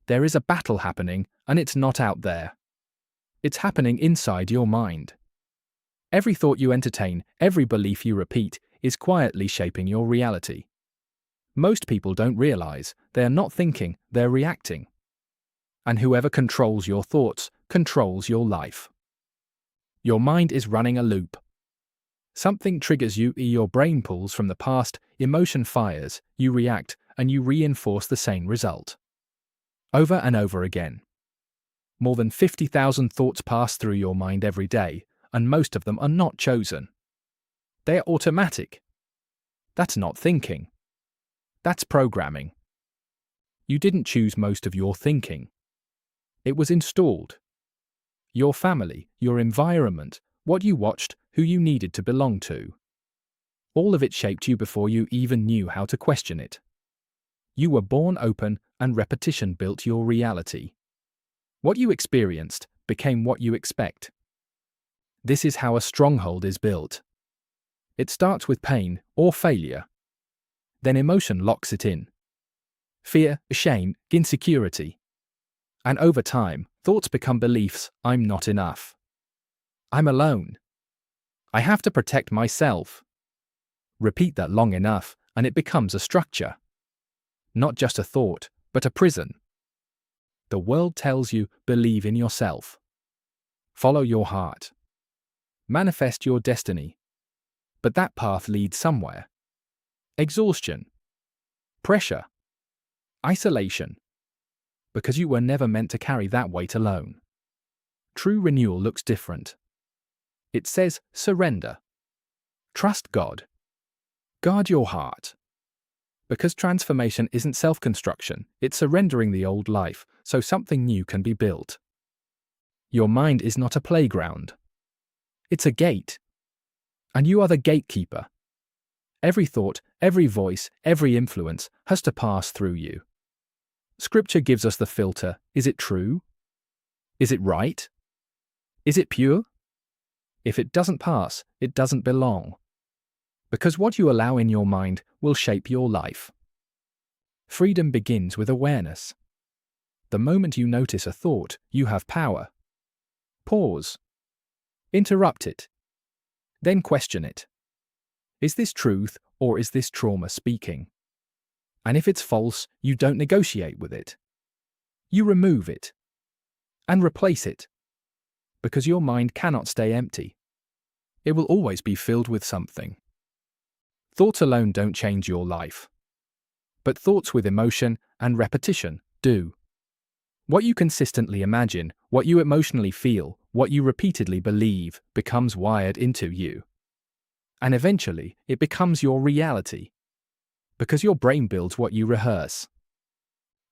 there is a battle happening, and it's not out there. It's happening inside your mind. Every thought you entertain, every belief you repeat, is quietly shaping your reality. Most people don't realize they're not thinking, they're reacting. And whoever controls your thoughts controls your life. Your mind is running a loop. Something triggers you, your brain pulls from the past, emotion fires, you react, and you reinforce the same result. Over and over again. More than 50,000 thoughts pass through your mind every day, and most of them are not chosen. They are automatic. That's not thinking. That's programming. You didn't choose most of your thinking. It was installed. Your family, your environment, what you watched, who you needed to belong to. All of it shaped you before you even knew how to question it. You were born open, and repetition built your reality. What you experienced became what you expect. This is how a stronghold is built. It starts with pain or failure. Then emotion locks it in. Fear, shame, insecurity. And over time, thoughts become beliefs: I'm not enough. I'm alone. I have to protect myself. Repeat that long enough, and it becomes a structure. Not just a thought, but a prison. The world tells you, believe in yourself. Follow your heart. Manifest your destiny. But that path leads somewhere. Exhaustion. Pressure. Isolation. Because you were never meant to carry that weight alone. True renewal looks different. It says, surrender. Trust God. Guard your heart. Because transformation isn't self-construction, it's surrendering the old life so something new can be built. Your mind is not a playground. It's a gate. And you are the gatekeeper. Every thought, every voice, every influence has to pass through you. Scripture gives us the filter. Is it true? Is it right? Is it pure? If it doesn't pass, it doesn't belong. Because what you allow in your mind will shape your life. Freedom begins with awareness. The moment you notice a thought, you have power. Pause. Interrupt it. Then question it. Is this truth, or is this trauma speaking? And if it's false, you don't negotiate with it. You remove it. And replace it. Because your mind cannot stay empty. It will always be filled with something. Thoughts alone don't change your life. But thoughts with emotion and repetition do. What you consistently imagine, what you emotionally feel, what you repeatedly believe becomes wired into you. And eventually, it becomes your reality. Because your brain builds what you rehearse.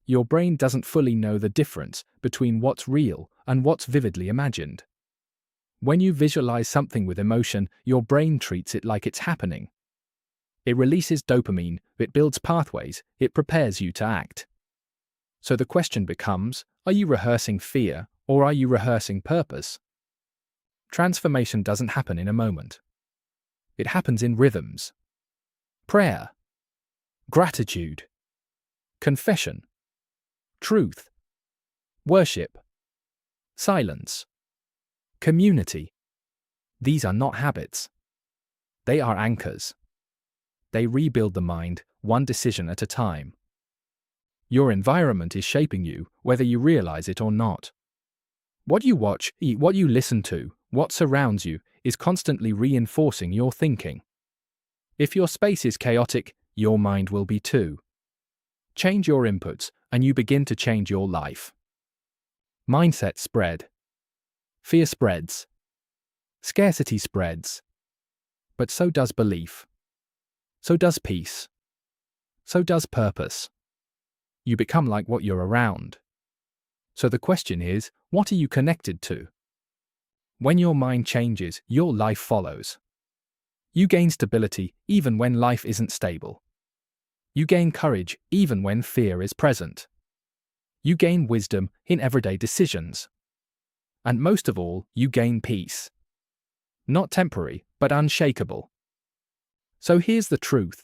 Your brain doesn't fully know the difference between what's real and what's vividly imagined. When you visualize something with emotion, your brain treats it like it's happening. It releases dopamine, it builds pathways, it prepares you to act. So the question becomes, are you rehearsing fear or are you rehearsing purpose? Transformation doesn't happen in a moment. It happens in rhythms. Prayer. Gratitude. Confession. Truth. Worship. Silence. Community. These are not habits. They are anchors. They rebuild the mind, one decision at a time. Your environment is shaping you, whether you realize it or not. What you watch, eat, what you listen to, what surrounds you, is constantly reinforcing your thinking. If your space is chaotic, your mind will be too. Change your inputs, and you begin to change your life. Mindset spread. Fear spreads. Scarcity spreads. But so does belief. So does peace. So does purpose. You become like what you're around. So the question is, what are you connected to? When your mind changes, your life follows. You gain stability even when life isn't stable. You gain courage even when fear is present. You gain wisdom in everyday decisions. And most of all, you gain peace. Not temporary, but unshakable. So here's the truth.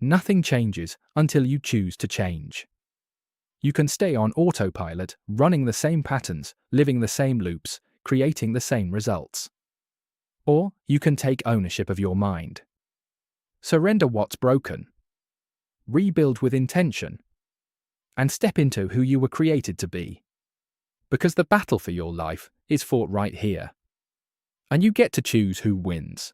Nothing changes until you choose to change. You can stay on autopilot, running the same patterns, living the same loops, creating the same results. Or you can take ownership of your mind. Surrender what's broken. Rebuild with intention. And step into who you were created to be. Because the battle for your life is fought right here. And you get to choose who wins.